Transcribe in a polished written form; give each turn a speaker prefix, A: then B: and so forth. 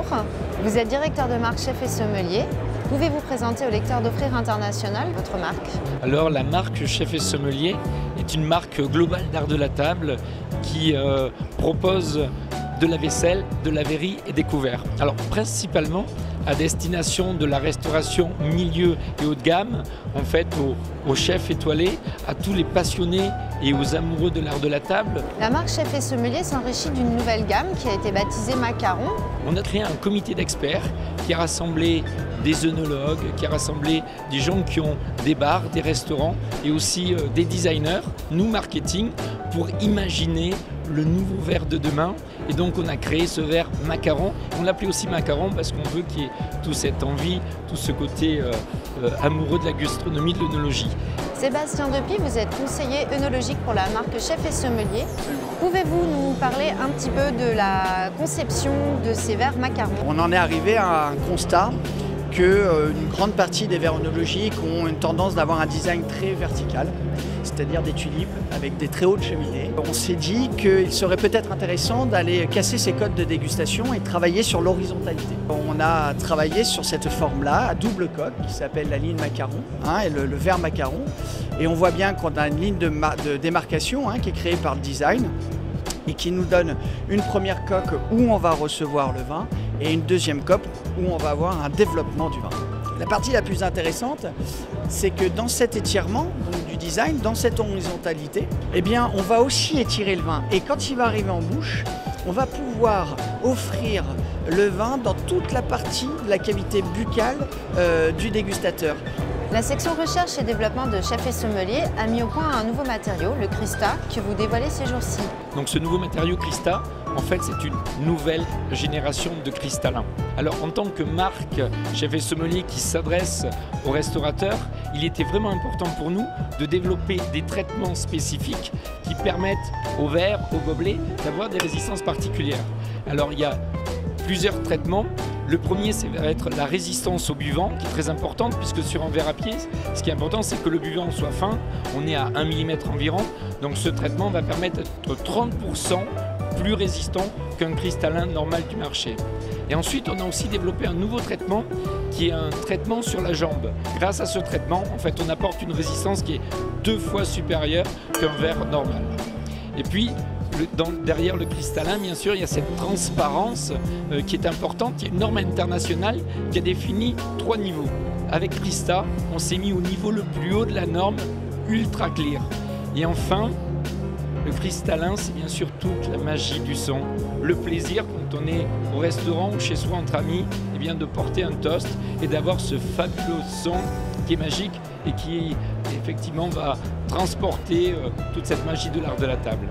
A: Bonjour, vous êtes directeur de marque Chef et Sommelier. Pouvez-vous présenter au lecteur d'Offrir International votre marque?
B: Alors la marque Chef et Sommelier est une marque globale d'art de la table qui propose de la vaisselle, de la verrerie et des couverts. Alors principalement à destination de la restauration milieu et haut de gamme, en fait aux chefs étoilés, à tous les passionnés et aux amoureux de l'art de la table.
A: La marque Chef et Sommelier s'enrichit d'une nouvelle gamme qui a été baptisée Macaron.
B: On a créé un comité d'experts qui a rassemblé des œnologues, qui a rassemblé des gens qui ont des bars, des restaurants et aussi des designers, nous marketing, pour imaginer le nouveau verre de demain. Et donc on a créé ce verre Macaron. On l'appelait aussi Macaron parce qu'on veut qu'il y ait toute cette envie, tout ce côté amoureux de la gastronomie, de l'œnologie.
A: Sébastien Depy, vous êtes conseiller œnologique pour la marque Chef et Sommelier. Pouvez-vous nous parler un petit peu de la conception de ces verres Macaron?
C: On en est arrivé à un constat qu'une grande partie des verres œnologiques ont une tendance d'avoir un design très vertical, c'est-à-dire des tulipes avec des très hautes cheminées. On s'est dit qu'il serait peut-être intéressant d'aller casser ces codes de dégustation et travailler sur l'horizontalité. On a travaillé sur cette forme-là, à double coque, qui s'appelle la ligne Macaron, et le verre Macaron. Et on voit bien qu'on a une ligne de démarcation qui est créée par le design et qui nous donne une première coque où on va recevoir le vin et une deuxième coque où on va avoir un développement du vin. La partie la plus intéressante, c'est que dans cet étirement donc du design, dans cette horizontalité, eh bien, on va aussi étirer le vin. Et quand il va arriver en bouche, on va pouvoir offrir le vin dans toute la partie de la cavité buccale du dégustateur.
A: La section recherche et développement de Chef et Sommelier a mis au point un nouveau matériau, le Crista, que vous dévoilez ces jours-ci.
B: Donc ce nouveau matériau Crista, en fait c'est une nouvelle génération de cristallins. Alors en tant que marque Chef et Sommelier qui s'adresse aux restaurateurs, il était vraiment important pour nous de développer des traitements spécifiques qui permettent aux verres, aux gobelets d'avoir des résistances particulières. Alors il y a plusieurs traitements. Le premier, ça va être la résistance au buvant, qui est très importante, puisque sur un verre à pied, ce qui est important, c'est que le buvant soit fin. On est à 1 mm environ. Donc ce traitement va permettre d'être 30% plus résistant qu'un cristallin normal du marché. Et ensuite, on a aussi développé un nouveau traitement, qui est un traitement sur la jambe. Grâce à ce traitement, en fait, on apporte une résistance qui est 2 fois supérieure qu'un verre normal. Et puis, derrière le cristallin, bien sûr, il y a cette transparence qui est importante. Il y a une norme internationale qui a défini 3 niveaux. Avec Crista, on s'est mis au niveau le plus haut de la norme, ultra clear. Et enfin, le cristallin, c'est bien sûr toute la magie du son. Le plaisir, quand on est au restaurant ou chez soi entre amis, eh bien, de porter un toast et d'avoir ce fabuleux son qui est magique et qui effectivement va transporter toute cette magie de l'art de la table.